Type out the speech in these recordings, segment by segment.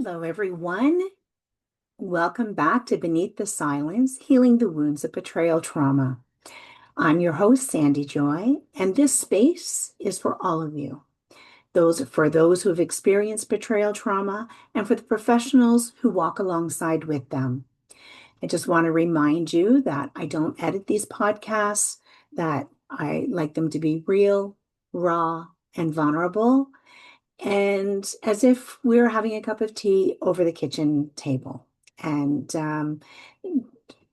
Hello, everyone. Welcome back to Beneath the Silence, Healing the Wounds of Betrayal Trauma. I'm your host, Sandy Joy, and this space is for all of you. For those who have experienced betrayal trauma and for the professionals who walk alongside with them. I just want to remind you that I don't edit these podcasts, that I like them to be real, raw, and vulnerable, and as if we were having a cup of tea over the kitchen table. And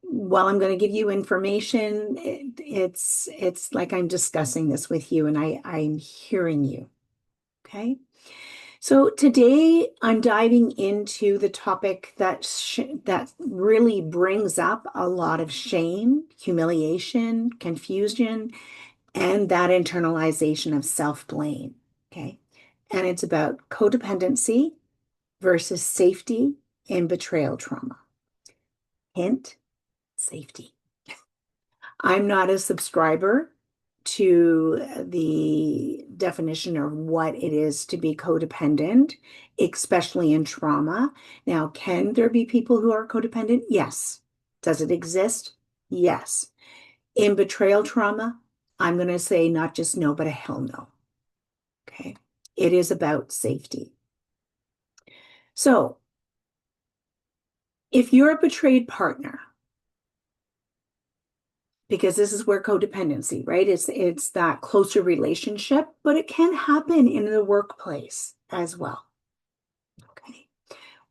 while I'm going to give you information, it's like I'm discussing this with you, and I'm hearing you. Okay. So today I'm diving into the topic that really brings up a lot of shame, humiliation, confusion, and that internalization of self-blame. Okay. And it's about codependency versus safety in betrayal trauma. Hint, safety. I'm not a subscriber to the definition of what it is to be codependent, especially in trauma. Now, can there be people who are codependent? Yes. Does it exist? Yes. In betrayal trauma, I'm going to say not just no, but a hell no. Okay. It is about safety. So, if you're a betrayed partner, because this is where codependency, right? It's that closer relationship, but it can happen in the workplace as well. Okay.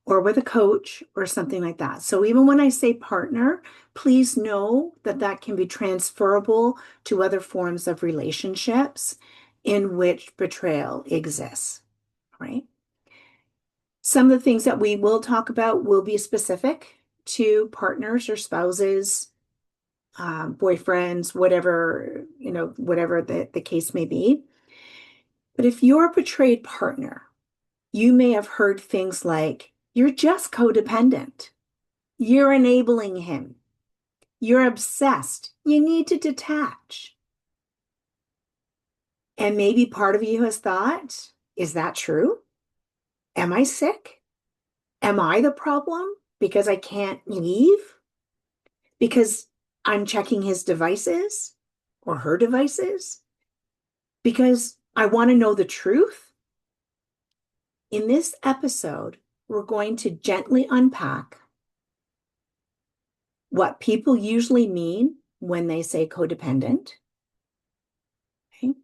Or with a coach or something like that. So even when I say partner, please know that that can be transferable to other forms of relationships in which betrayal exists, right? Some of the things that we will talk about will be specific to partners or spouses, boyfriends, whatever, whatever the case may be. But if you're a betrayed partner, you may have heard things like, you're just codependent. You're enabling him. You're obsessed. You need to detach. And maybe part of you has thought, is that true? Am I sick? Am I the problem because I can't leave? Because I'm checking his devices or her devices? Because I want to know the truth? In this episode, we're going to gently unpack what people usually mean when they say codependent, okay?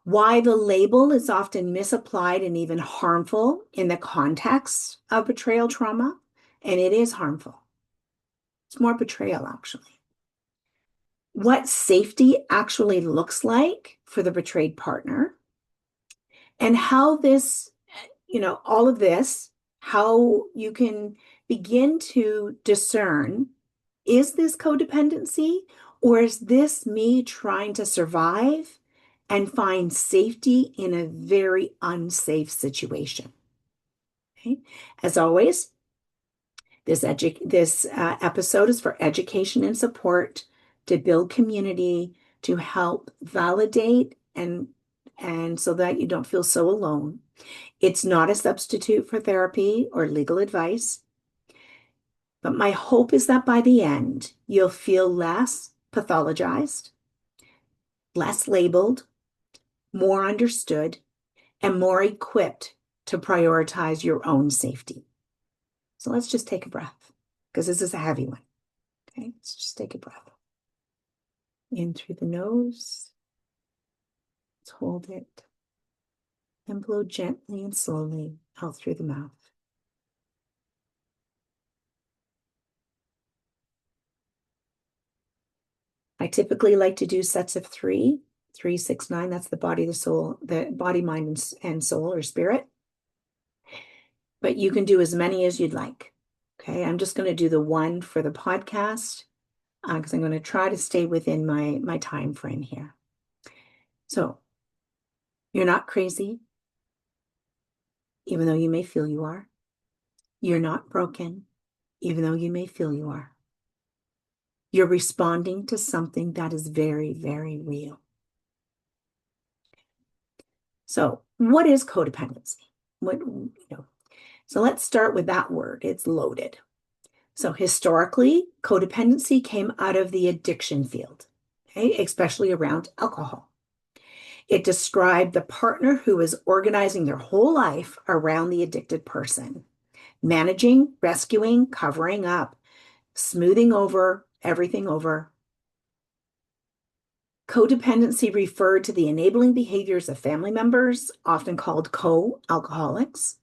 Why the label is often misapplied and even harmful in the context of betrayal trauma, and it is harmful. It's more betrayal, actually. What safety actually looks like for the betrayed partner, and how this, all of this, how you can begin to discern, is this codependency or is this me trying to survive and find safety in a very unsafe situation? Okay. As always, this episode is for education and support, to build community, to help validate and so that you don't feel so alone. It's not a substitute for therapy or legal advice. But my hope is that by the end, you'll feel less pathologized, less labeled, more understood, and more equipped to prioritize your own safety. So let's just take a breath, because this is a heavy one. Okay, let's just take a breath. In through the nose. Let's hold it. And blow gently and slowly out through the mouth. I typically like to do sets of 3, 3, 6, 9. That's the body, the soul, the body, mind, and soul or spirit. But you can do as many as you'd like. Okay, I'm just going to do the one for the podcast because I'm going to try to stay within my time frame here. So you're not crazy, even though you may feel you are. You're not broken, even though you may feel you are. You're responding to something that is very, very real. So what is codependency? So let's start with that word. It's loaded. So historically, codependency came out of the addiction field, okay, especially around alcohol. It described the partner who is organizing their whole life around the addicted person, managing, rescuing, covering up, smoothing over, everything over. Codependency referred to the enabling behaviors of family members, often called co-alcoholics.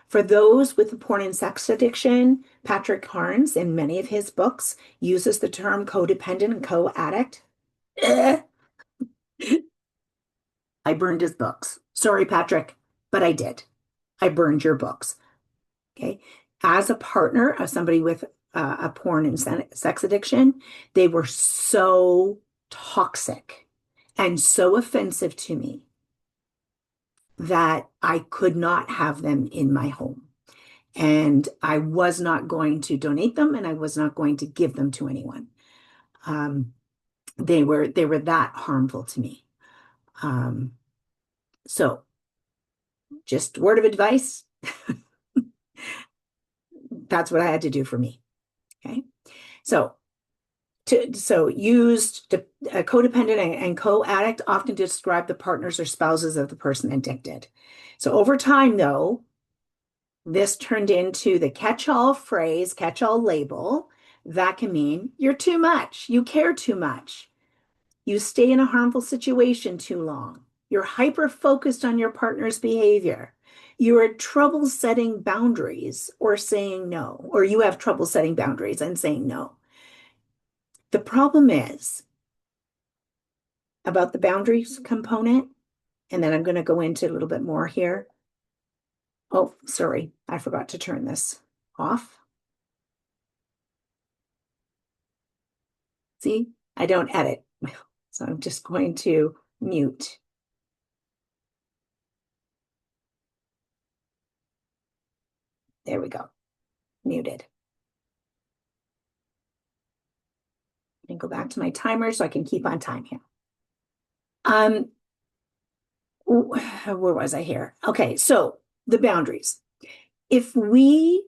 For those with a porn and sex addiction, Patrick Carnes, in many of his books, uses the term codependent and co-addict. I burned his books. Sorry, Patrick, but I did. I burned your books. Okay. As a partner of somebody with a porn and sex addiction, they were so toxic and so offensive to me that I could not have them in my home. And I was not going to donate them and I was not going to give them to anyone. Um, they were that harmful to me. Um, so just word of advice, that's what I had to do for me. Okay. So used to, codependent and co-addict often describe the partners or spouses of the person addicted. So over time, though, this turned into the catch-all phrase, catch-all label that can mean you're too much, you care too much, you stay in a harmful situation too long, you're hyper-focused on your partner's behavior, you're in trouble setting boundaries or saying no, or you have trouble setting boundaries and saying no. The problem is about the boundaries component, and then I'm going to go into a little bit more here. Oh, sorry, I forgot to turn this off. See, I don't edit, so I'm just going to mute. There we go, muted. And go back to my timer so I can keep on time here. Where was I here? Okay, so the boundaries. If we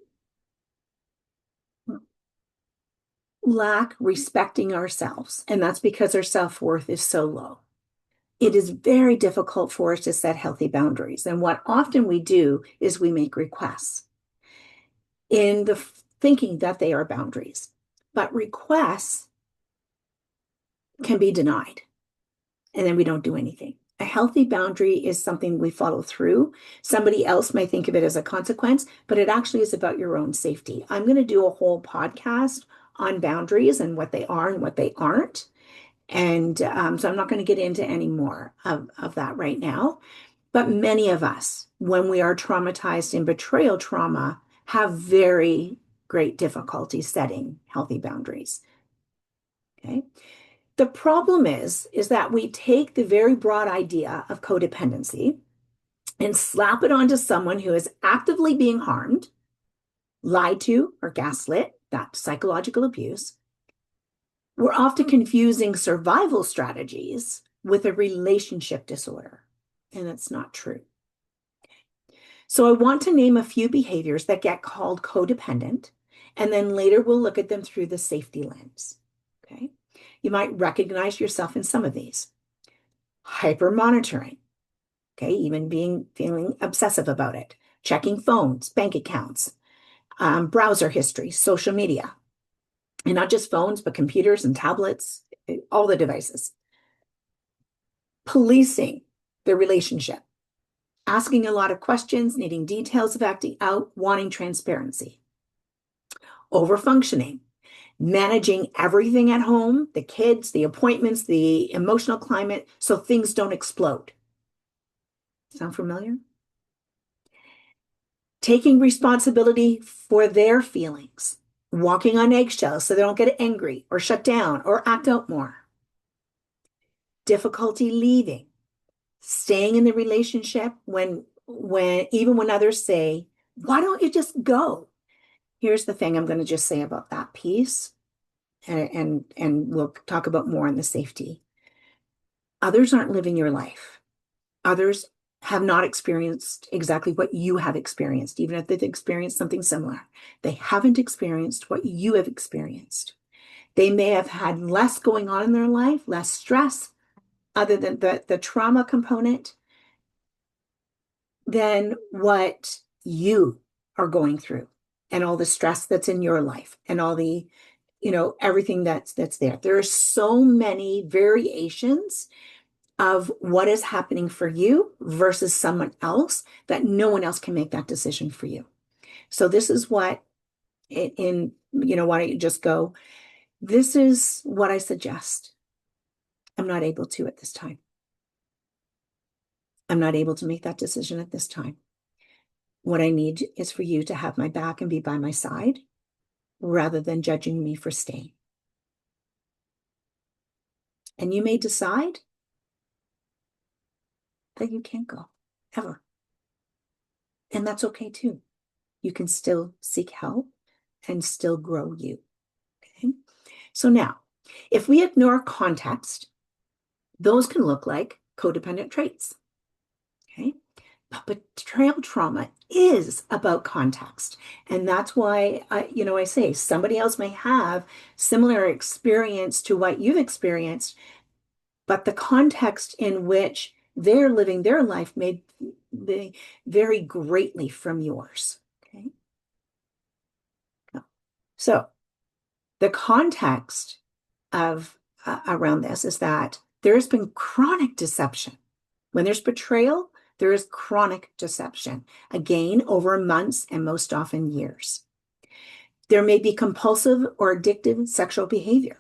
lack respecting ourselves, and that's because our self-worth is so low, it is very difficult for us to set healthy boundaries. And what often we do is we make requests in the thinking that they are boundaries. But requests can be denied, and then we don't do anything. A healthy boundary is something we follow through. Somebody else may think of it as a consequence, but it actually is about your own safety. I'm going to do a whole podcast on boundaries and what they are and what they aren't. And so I'm not going to get into any more of that right now. But many of us, when we are traumatized in betrayal trauma, have very great difficulty setting healthy boundaries. Okay. The problem is that we take the very broad idea of codependency and slap it onto someone who is actively being harmed, lied to, or gaslit, that psychological abuse. We're often confusing survival strategies with a relationship disorder, and it's not true. So I want to name a few behaviors that get called codependent, and then later we'll look at them through the safety lens. Okay. You might recognize yourself in some of these. Hyper monitoring. Okay. Even feeling obsessive about it. Checking phones, bank accounts, browser history, social media. And not just phones, but computers and tablets, all the devices. Policing the relationship. Asking a lot of questions, needing details of acting out, wanting transparency. Overfunctioning, managing everything at home, the kids, the appointments, the emotional climate, so things don't explode. Sound familiar? Taking responsibility for their feelings, walking on eggshells so they don't get angry or shut down or act out more. Difficulty leaving, staying in the relationship when even when others say, why don't you just go? Here's the thing I'm going to just say about that piece, and we'll talk about more on the safety. Others aren't living your life. Others have not experienced exactly what you have experienced, even if they've experienced something similar. They haven't experienced what you have experienced. They may have had less going on in their life, less stress, other than the trauma component, than what you are going through and all the stress that's in your life and all the, everything that's there. There are so many variations of what is happening for you versus someone else that no one else can make that decision for you. So this is what why don't you just go, this is what I suggest. I'm not able to at this time. I'm not able to make that decision at this time. What I need is for you to have my back and be by my side rather than judging me for staying. And you may decide that you can't go ever. And that's okay too. You can still seek help and still grow you. Okay. So now, if we ignore context, those can look like codependent traits. Okay. But betrayal trauma is about context. And that's why, I say somebody else may have similar experience to what you've experienced, but the context in which they're living their life may vary greatly from yours. Okay. So the context of around this is that there has been chronic deception. When there's betrayal, there is chronic deception, again, over months and most often years. There may be compulsive or addictive sexual behavior.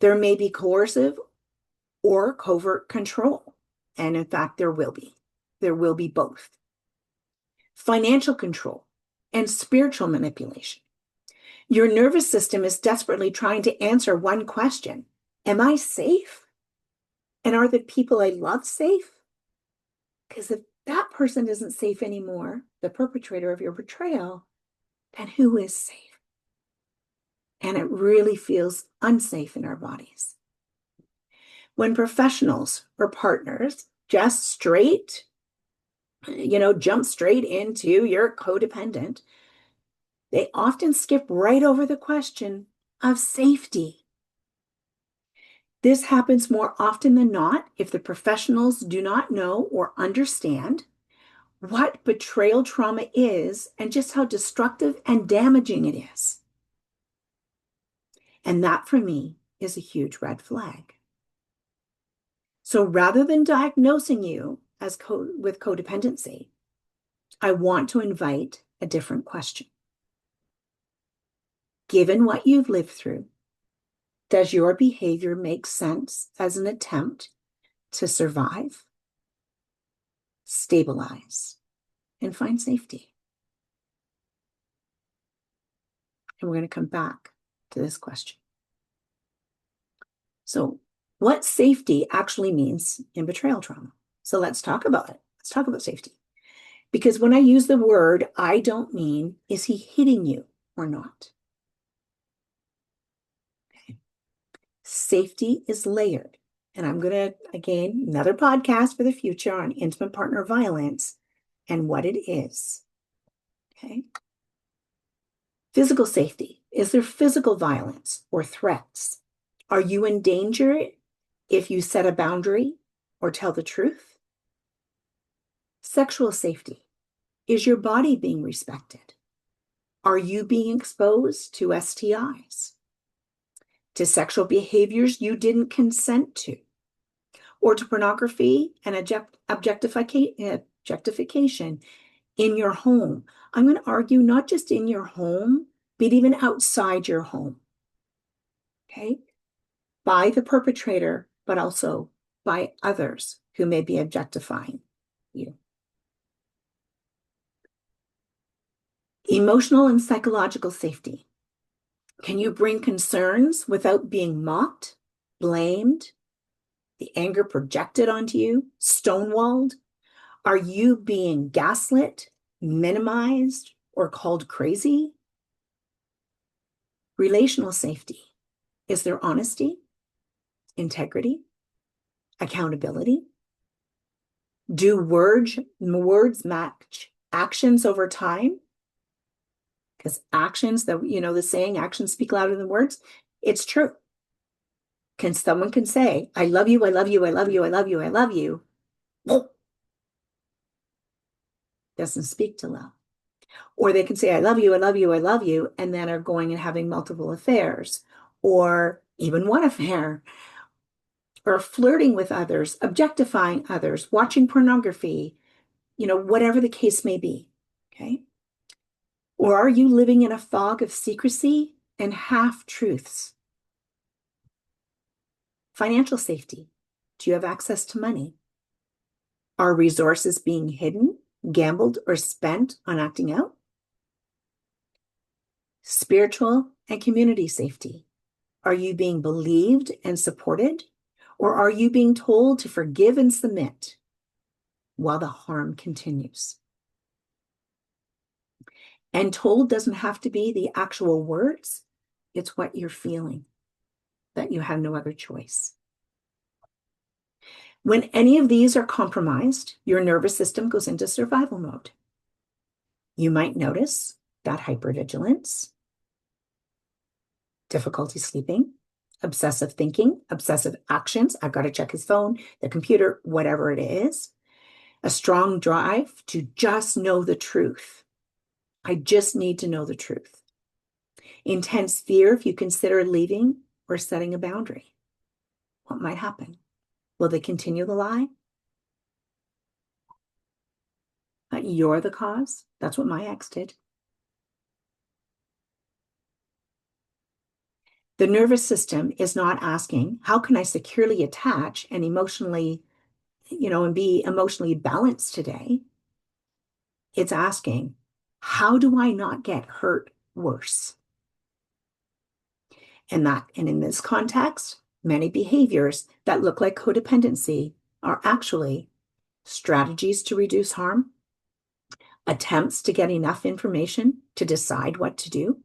There may be coercive or covert control. And in fact, there will be. There will be both. Financial control and spiritual manipulation. Your nervous system is desperately trying to answer one question. Am I safe? And are the people I love safe? Because if that person isn't safe anymore, the perpetrator of your betrayal, then who is safe? And it really feels unsafe in our bodies. When professionals or partners just jump straight into your codependent, they often skip right over the question of safety. This happens more often than not if the professionals do not know or understand what betrayal trauma is and just how destructive and damaging it is. And that, for me, is a huge red flag. So rather than diagnosing you as with codependency, I want to invite a different question. Given what you've lived through, does your behavior make sense as an attempt to survive, stabilize, and find safety? And we're going to come back to this question. So, what safety actually means in betrayal trauma? So let's talk about it. Let's talk about safety. Because when I use the word, I don't mean, is he hitting you or not? Okay. Safety is layered. And I'm going to, again, another podcast for the future on intimate partner violence and what it is. Okay. Physical safety. Is there physical violence or threats? Are you in danger if you set a boundary or tell the truth? Sexual safety. Is your body being respected? Are you being exposed to STIs? To sexual behaviors you didn't consent to? Or to pornography and objectification in your home? I'm going to argue not just in your home, but even outside your home. Okay? By the perpetrator, but also by others who may be objectifying you. Emotional and psychological safety. Can you bring concerns without being mocked, blamed, the anger projected onto you, stonewalled? Are you being gaslit, minimized, or called crazy? Relational safety. Is there honesty, integrity, accountability? Do words match actions over time? Because actions, the saying, actions speak louder than words. It's true. Someone can say, I love you, I love you, I love you, I love you, I love you. Doesn't speak to love. Or they can say, I love you, I love you, I love you, and then are going and having multiple affairs, or even one affair, or flirting with others, objectifying others, watching pornography, whatever the case may be. Okay. Or are you living in a fog of secrecy and half truths? Financial safety. Do you have access to money? Are resources being hidden, gambled, or spent on acting out? Spiritual and community safety. Are you being believed and supported? Or are you being told to forgive and submit while the harm continues? And told doesn't have to be the actual words. It's what you're feeling, that you have no other choice. When any of these are compromised, your nervous system goes into survival mode. You might notice that hypervigilance, difficulty sleeping, obsessive thinking, obsessive actions. I've got to check his phone, the computer, whatever it is. A strong drive to just know the truth. I just need to know the truth. Intense fear if you consider leaving or setting a boundary. What might happen? Will they continue the lie? That you're the cause? That's what my ex did. The nervous system is not asking, how can I securely attach and emotionally, and be emotionally balanced today? It's asking, how do I not get hurt worse? And in this context, many behaviors that look like codependency are actually strategies to reduce harm, attempts to get enough information to decide what to do,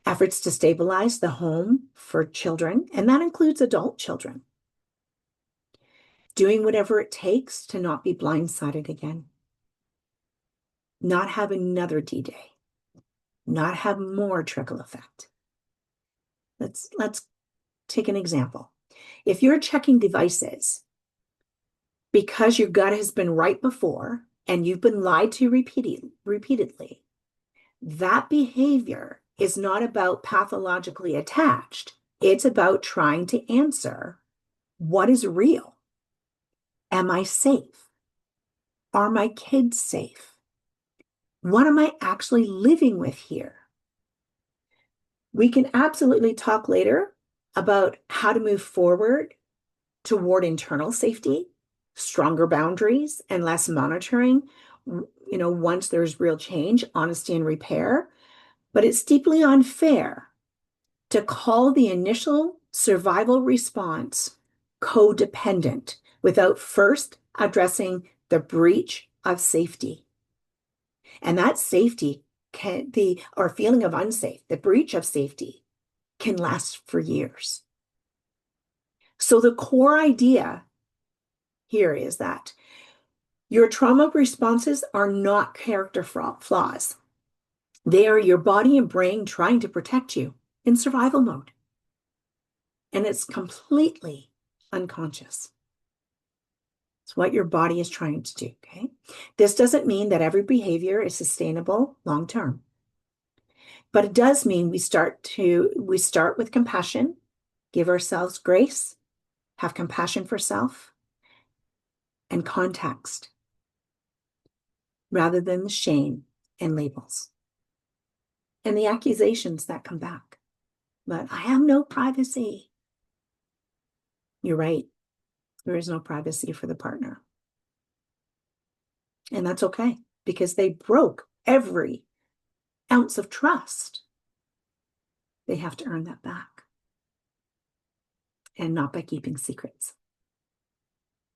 efforts to stabilize the home for children, and that includes adult children, doing whatever it takes to not be blindsided again, not have another D-Day, not have more trickle effect. Let's take an example. If you're checking devices because your gut has been right before and you've been lied to repeatedly, that behavior is not about pathologically attached. It's about trying to answer what is real. Am I safe? Are my kids safe? What am I actually living with here? We can absolutely talk later about how to move forward toward internal safety, stronger boundaries, and less monitoring, once there's real change, honesty, and repair. But it's deeply unfair to call the initial survival response codependent without first addressing the breach of safety. And that safety or feeling of unsafe, the breach of safety can last for years. So the core idea here is that your trauma responses are not character flaws. They are your body and brain trying to protect you in survival mode. And it's completely unconscious. It's what your body is trying to do, okay? This doesn't mean that every behavior is sustainable long term. But it does mean we start with compassion, give ourselves grace, have compassion for self, and context, rather than the shame and labels and the accusations that come back. But I have no privacy. You're right. There is no privacy for the partner. And that's okay, because they broke every ounce of trust. They have to earn that back. And not by keeping secrets.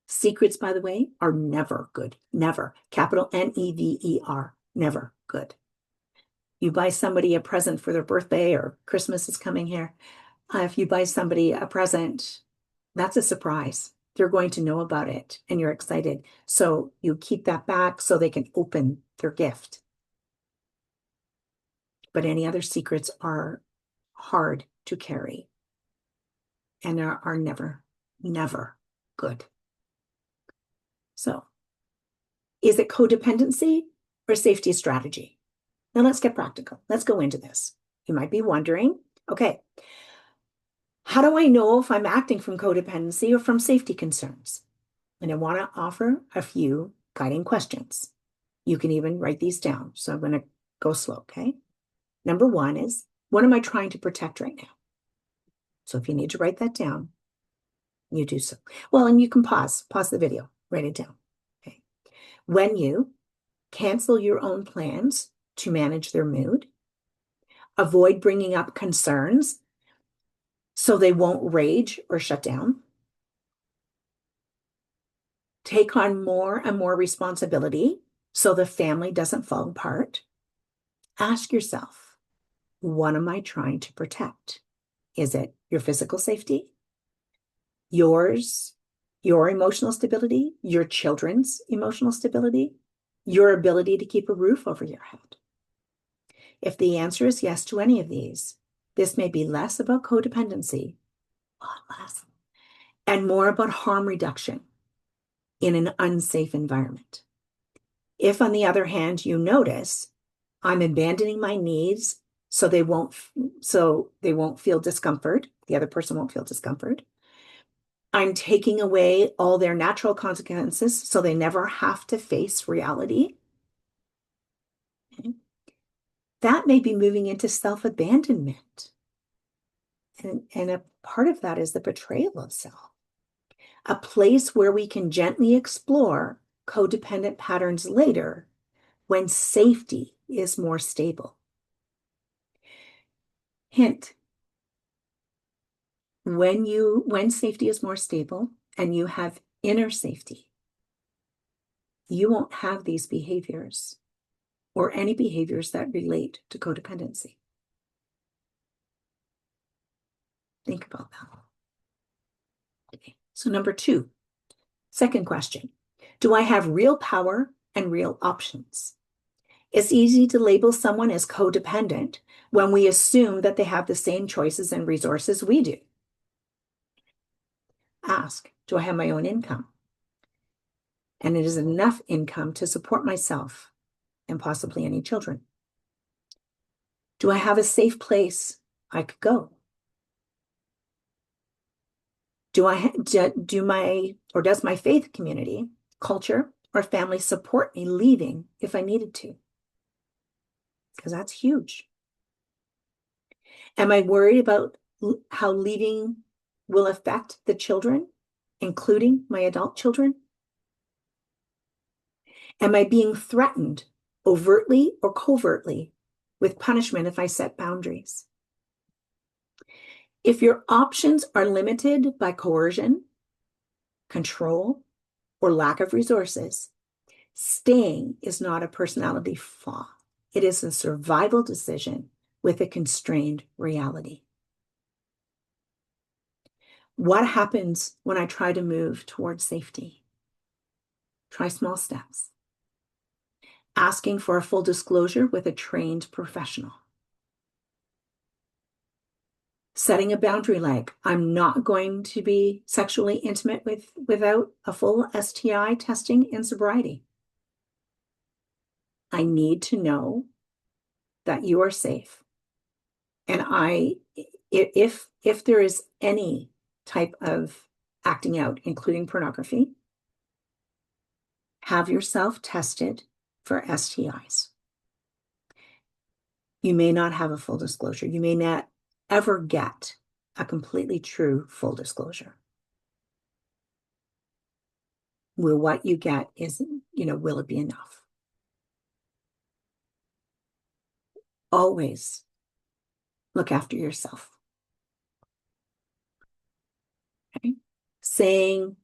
Secrets, by the way, are never good. Never. Capital Never. Never good. You buy somebody a present for their birthday, or Christmas is coming here. If you buy somebody a present, that's a surprise. they're going to know about it and you're excited. So you keep that back so they can open their gift. But any other secrets are hard to carry and are never, never good. So is it codependency or safety strategy? Now let's get practical. Let's go into this. You might be wondering, okay, how do I know if I'm acting from codependency or from safety concerns? And I want to offer a few guiding questions. You can even write these down. So I'm going to go slow, okay? Number one is, what am I trying to protect right now? So if you need to write that down, you do so. Well, and you can pause the video, write it down, okay? When you cancel your own plans to manage their mood, avoid bringing up concerns so they won't rage or shut down, take on more and more responsibility so the family doesn't fall apart. Ask yourself, what am I trying to protect? Is it your physical safety, yours, your emotional stability, your children's emotional stability, your ability to keep a roof over your head? If the answer is yes to any of these, this may be less about codependency, a lot less, and more about harm reduction in an unsafe environment. If, on the other hand, you notice, I'm abandoning my needs so they won't feel discomfort, the other person won't feel discomfort. I'm taking away all their natural consequences so they never have to face reality. Okay. That may be moving into self-abandonment. And a part of that is the betrayal of self. A place where we can gently explore codependent patterns later when safety is more stable. Hint, when safety is more stable and you have inner safety, you won't have these behaviors or any behaviors that relate to codependency. Think about that. Okay. So number two, second question, do I have real power and real options? It's easy to label someone as codependent when we assume that they have the same choices and resources we do. Ask, do I have my own income? And it is enough income to support myself and possibly any children? Do I have a safe place I could go? Does my faith community, culture, or family support me leaving if I needed to? Because that's huge. Am I worried about how leaving will affect the children, including my adult children? Am I being threatened overtly or covertly with punishment if I set boundaries? If your options are limited by coercion, control, or lack of resources, staying is not a personality flaw. It is a survival decision with a constrained reality. What happens when I try to move towards safety? Try small steps. Asking for a full disclosure with a trained professional. Setting a boundary like, I'm not going to be sexually intimate without a full STI testing and sobriety. I need to know that you are safe. And if there is any type of acting out, including pornography, have yourself tested for STIs. You may not have a full disclosure. You may not ever get a completely true full disclosure. Will what you get is, will it be enough? Always look after yourself. Okay? Saying,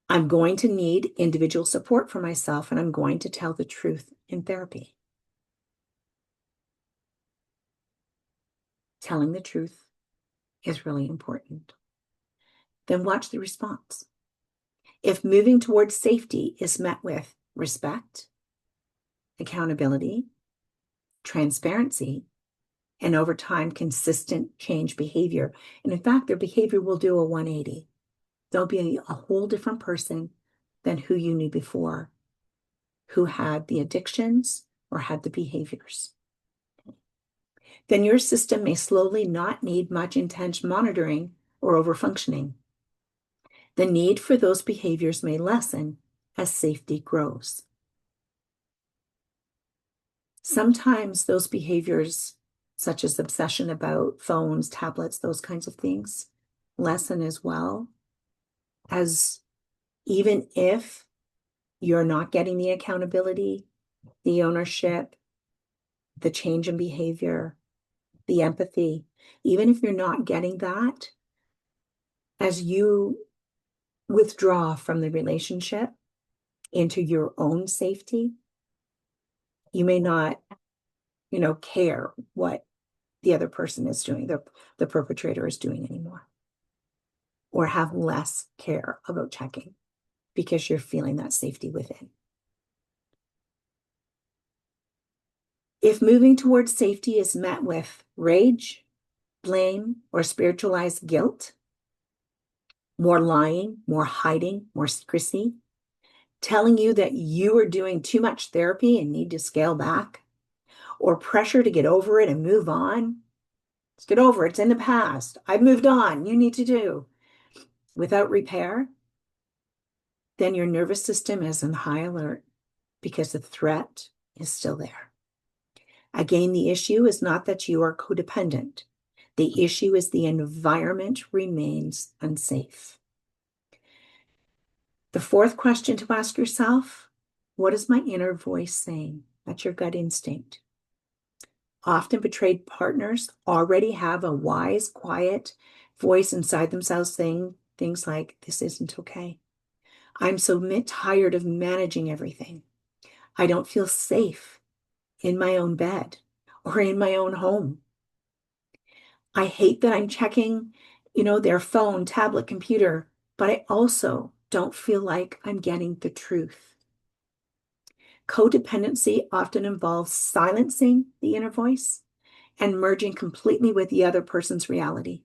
I'm going to need individual support for myself and I'm going to tell the truth in therapy. Telling the truth is really important. Then watch the response. If moving towards safety is met with respect, accountability, transparency, and over time, consistent change behavior. And in fact, their behavior will do a 180. They'll be a whole different person than who you knew before, who had the addictions or had the behaviors. Then your system may slowly not need much intense monitoring or overfunctioning. The need for those behaviors may lessen as safety grows. Sometimes those behaviors, such as obsession about phones, tablets, those kinds of things, lessen as well, as even if you're not getting the accountability, the ownership, the change in behavior, the empathy, even if you're not getting that, as you withdraw from the relationship into your own safety, you may not, care what the other person is doing, the perpetrator is doing anymore, or have less care about checking because you're feeling that safety within. If moving towards safety is met with rage, blame, or spiritualized guilt, more lying, more hiding, more secrecy, telling you that you are doing too much therapy and need to scale back, or pressure to get over it and move on. Let's get over it. It's in the past. I've moved on. You need to do. Without repair, then your nervous system is on high alert because the threat is still there. Again, the issue is not that you are codependent. The issue is the environment remains unsafe. The fourth question to ask yourself, what is my inner voice saying? That's your gut instinct. Often betrayed partners already have a wise, quiet voice inside themselves saying things like, this isn't okay. I'm so tired of managing everything. I don't feel safe in my own bed or in my own home. I hate that I'm checking, their phone, tablet, computer, but I also don't feel like I'm getting the truth. Codependency often involves silencing the inner voice and merging completely with the other person's reality.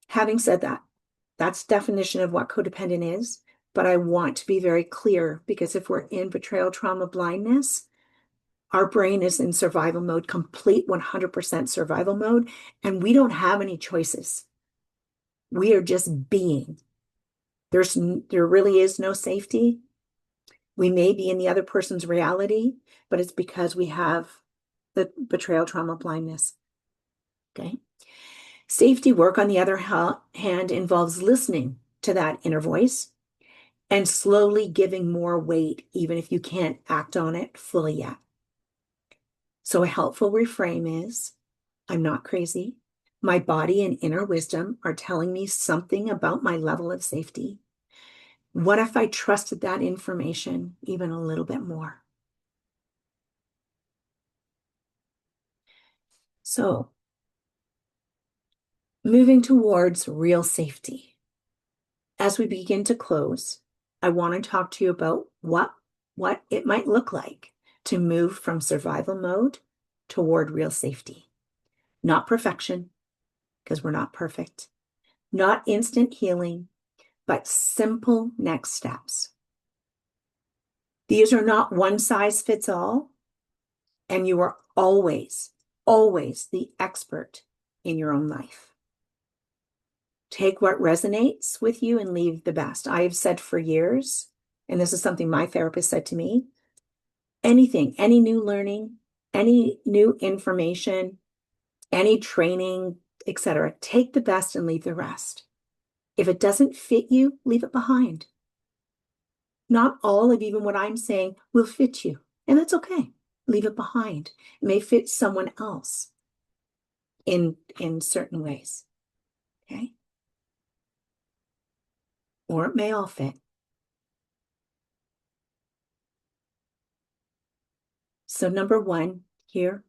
Having said that, that's definition of what codependent is, but I want to be very clear because if we're in betrayal trauma blindness, our brain is in survival mode, complete 100% survival mode, and we don't have any choices. We are just being. There really is no safety. We may be in the other person's reality, but it's because we have the betrayal trauma blindness. Okay. Safety work, on the other hand, involves listening to that inner voice and slowly giving more weight, even if you can't act on it fully yet. So a helpful reframe is, I'm not crazy. My body and inner wisdom are telling me something about my level of safety. What if I trusted that information even a little bit more? So, moving towards real safety. As we begin to close, I want to talk to you about what it might look like to move from survival mode toward real safety. Not perfection, because we're not perfect. Not instant healing, but simple next steps. These are not one size fits all, and you are always, always the expert in your own life. Take what resonates with you and leave the best. I have said for years, and this is something my therapist said to me, anything, any new learning, any new information, any training, etc., take the best and leave the rest. If it doesn't fit you, leave it behind. Not all of even what I'm saying will fit you, and that's okay. Leave it behind. It may fit someone else in certain ways, okay? Or it may all fit. So number one here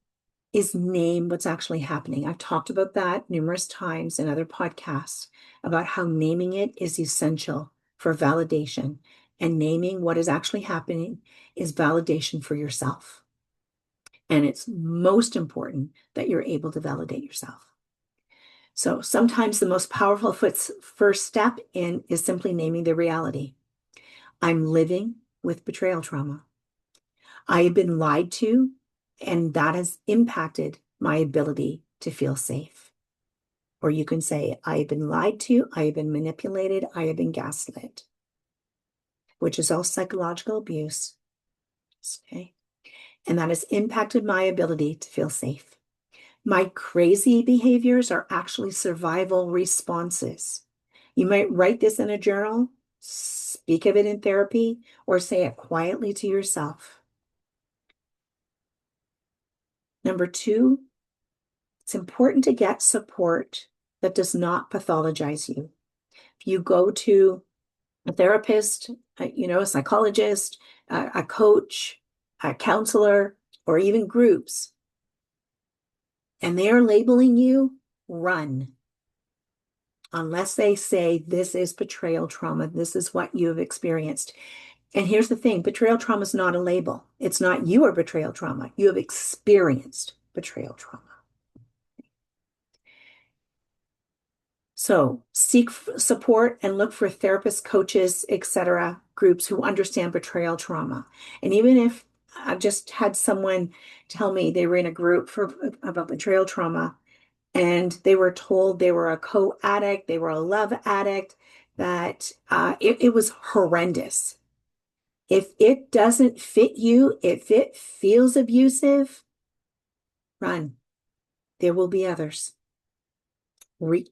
is name what's actually happening. I've talked about that numerous times in other podcasts about how naming it is essential for validation. And naming what is actually happening is validation for yourself. And it's most important that you're able to validate yourself. So sometimes the most powerful first step in is simply naming the reality. I'm living with betrayal trauma. I have been lied to, and that has impacted my ability to feel safe. Or you can say, I have been lied to, I have been manipulated, I have been gaslit, which is all psychological abuse. Okay. And that has impacted my ability to feel safe. My crazy behaviors are actually survival responses. You might write this in a journal, speak of it in therapy, or say it quietly to yourself. Number 2, it's important to get support that does not pathologize you. If you go to a therapist, a psychologist, a coach, a counselor, or even groups, and they are labeling you, run. Unless they say this is betrayal trauma, this is what you have experienced. And here's the thing, betrayal trauma is not a label. It's not you are betrayal trauma. You have experienced betrayal trauma. So seek support and look for therapists, coaches, etc., groups who understand betrayal trauma. And even if I've just had someone tell me they were in a group about betrayal trauma, and they were told they were a co-addict, they were a love addict, that it was horrendous. If it doesn't fit you, if it feels abusive, run. There will be others.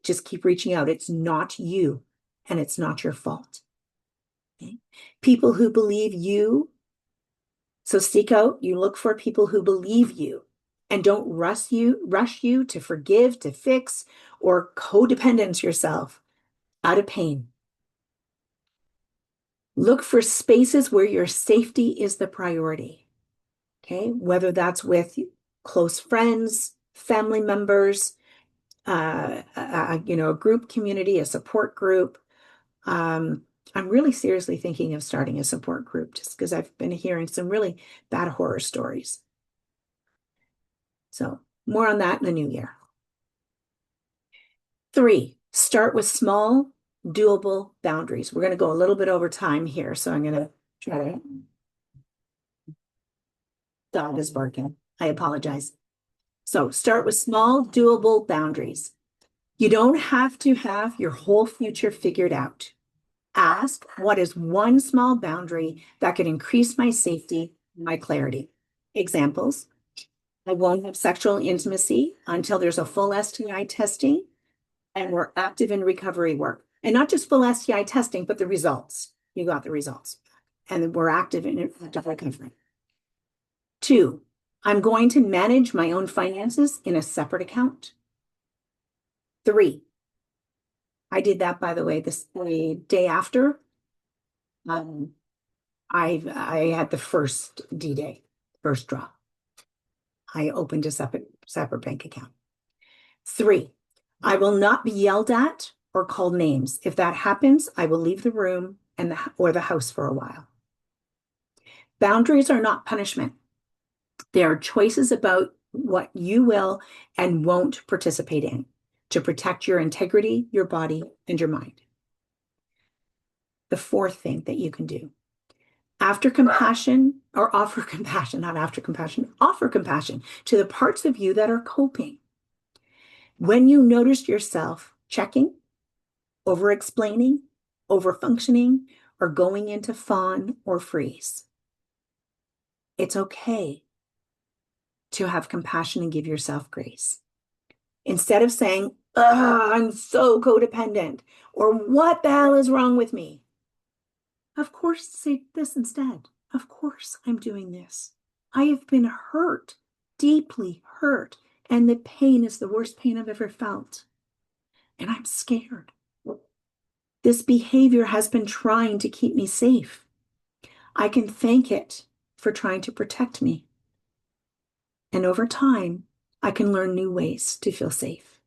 Just keep reaching out. It's not you, and it's not your fault. Okay? People who believe you, so seek out, you look for people who believe you and don't rush you to forgive, to fix, or codependence yourself out of pain. Look for spaces where your safety is the priority. Okay, whether that's with close friends, family members, a group community, a support group. I'm really seriously thinking of starting a support group just because I've been hearing some really bad horror stories. So more on that in the new year. 3, start with small, doable boundaries. We're going to go a little bit over time here, so I'm going to try to. Dog is barking. I apologize. So start with small, doable boundaries. You don't have to have your whole future figured out. Ask, what is one small boundary that could increase my safety, my clarity? Examples: I won't have sexual intimacy until there's a full STI testing and we're active in recovery work. And not just full STI testing, but the results. You got the results. And we're active in recovery. 2, I'm going to manage my own finances in a separate account. 3, I did that, by the way, the day after I had the first D-Day, first draw. I opened a separate bank account. 3, I will not be yelled at or called names. If that happens, I will leave the room or the house for a while. Boundaries are not punishment. They are choices about what you will and won't participate in to protect your integrity, your body, and your mind. The 4th thing that you can do, offer compassion to the parts of you that are coping. When you notice yourself checking, over-explaining, over-functioning, or going into fawn or freeze, it's okay to have compassion and give yourself grace. Instead of saying, I'm so codependent, or what the hell is wrong with me? Of course, say this instead. Of course, I'm doing this. I have been hurt, deeply hurt, and the pain is the worst pain I've ever felt. And I'm scared. This behavior has been trying to keep me safe. I can thank it for trying to protect me. And over time, I can learn new ways to feel safe.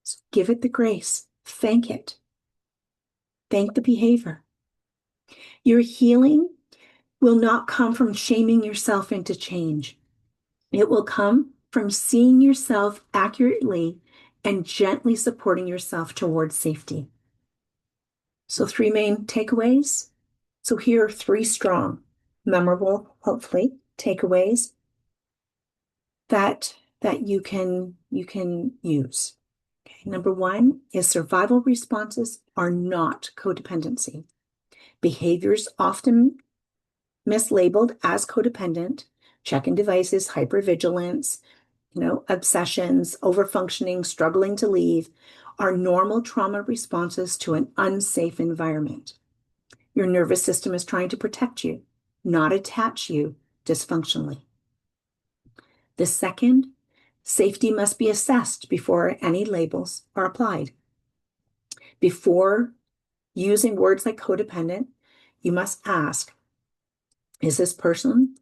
So give it the grace. Thank it. Thank the behavior. Your healing will not come from shaming yourself into change. It will come from seeing yourself accurately and gently supporting yourself towards safety. So 3 main takeaways. So here are 3 strong, memorable, hopefully, takeaways that you can use. Okay. Number 1 is survival responses are not codependency. Behaviors often mislabeled as codependent, check-in devices, hypervigilance, obsessions, overfunctioning, struggling to leave, are normal trauma responses to an unsafe environment. Your nervous system is trying to protect you, not attach you dysfunctionally. The second, safety must be assessed before any labels are applied. Before using words like codependent, you must ask, is this person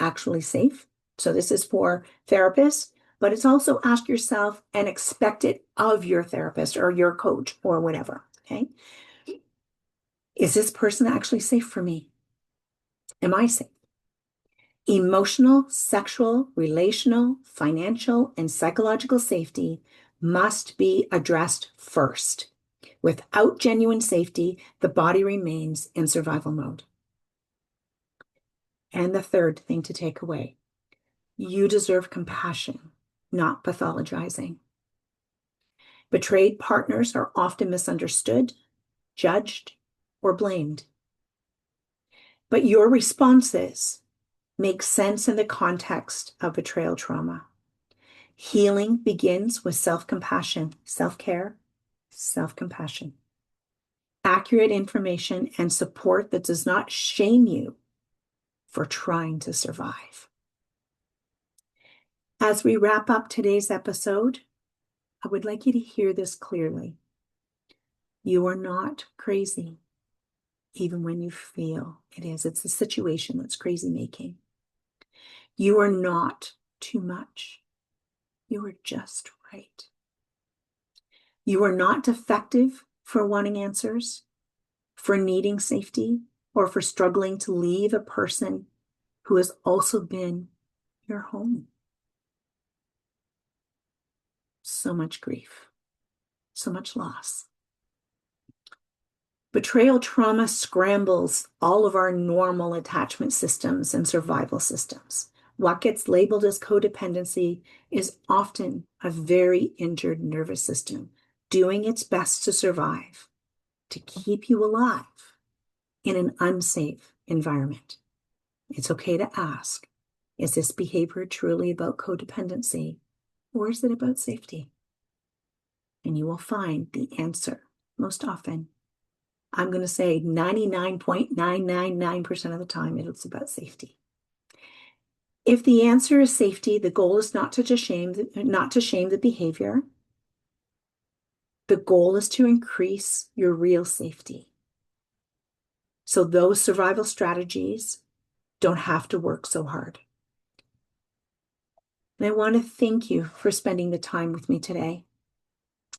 actually safe? So this is for therapists, but it's also ask yourself and expect it of your therapist or your coach or whatever, okay? Is this person actually safe for me? Am I safe? Emotional, sexual, relational, financial, and psychological safety must be addressed first. Without genuine safety, the body remains in survival mode. And the third thing to take away, you deserve compassion, not pathologizing. Betrayed partners are often misunderstood, judged, or blamed. But your responses make sense in the context of betrayal trauma. Healing begins with self-compassion, self-care, self-compassion. Accurate information and support that does not shame you for trying to survive. As we wrap up today's episode, I would like you to hear this clearly. You are not crazy, even when you feel it is. It's the situation that's crazy making. You are not too much. You are just right. You are not defective for wanting answers, for needing safety, or for struggling to leave a person who has also been your home. So much grief, so much loss. Betrayal trauma scrambles all of our normal attachment systems and survival systems. What gets labeled as codependency is often a very injured nervous system doing its best to survive, to keep you alive in an unsafe environment. It's okay to ask, is this behavior truly about codependency, or is it about safety? And you will find the answer most often. I'm going to say 99.999% of the time, it's about safety. If the answer is safety, the goal is not to shame the behavior. The goal is to increase your real safety. So those survival strategies don't have to work so hard. And I want to thank you for spending the time with me today.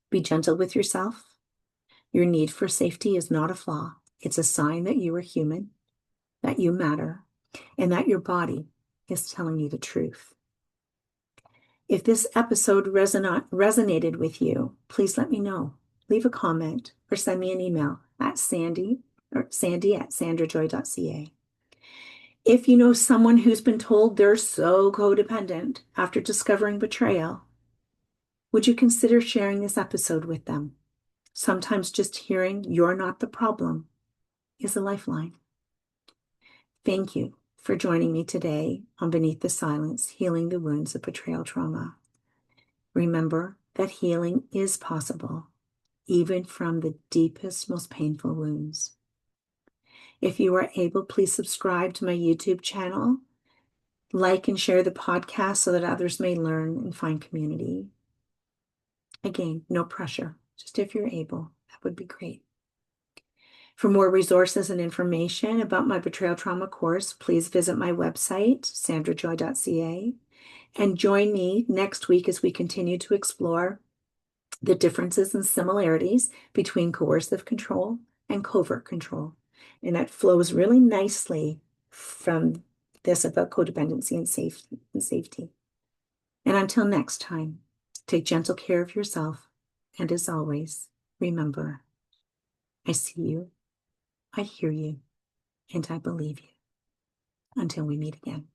Be gentle with yourself. Your need for safety is not a flaw. It's a sign that you are human, that you matter, and that your body is telling you the truth. If this episode resonated with you, please let me know. Leave a comment or send me an email at sandy@sandrajoy.ca. If you know someone who's been told they're so codependent after discovering betrayal, would you consider sharing this episode with them? Sometimes just hearing you're not the problem is a lifeline. Thank you for joining me today on Beneath the Silence, Healing the Wounds of Betrayal Trauma. Remember that healing is possible, even from the deepest, most painful wounds. If you are able, please subscribe to my YouTube channel, like and share the podcast so that others may learn and find community. Again, no pressure, just if you're able, that would be great. For more resources and information about my betrayal trauma course, please visit my website, sandrajoy.ca. And join me next week as we continue to explore the differences and similarities between coercive control and covert control. And that flows really nicely from this about codependency and safety. And until next time, take gentle care of yourself. And as always, remember, I see you, I hear you, and I believe you. Until we meet again.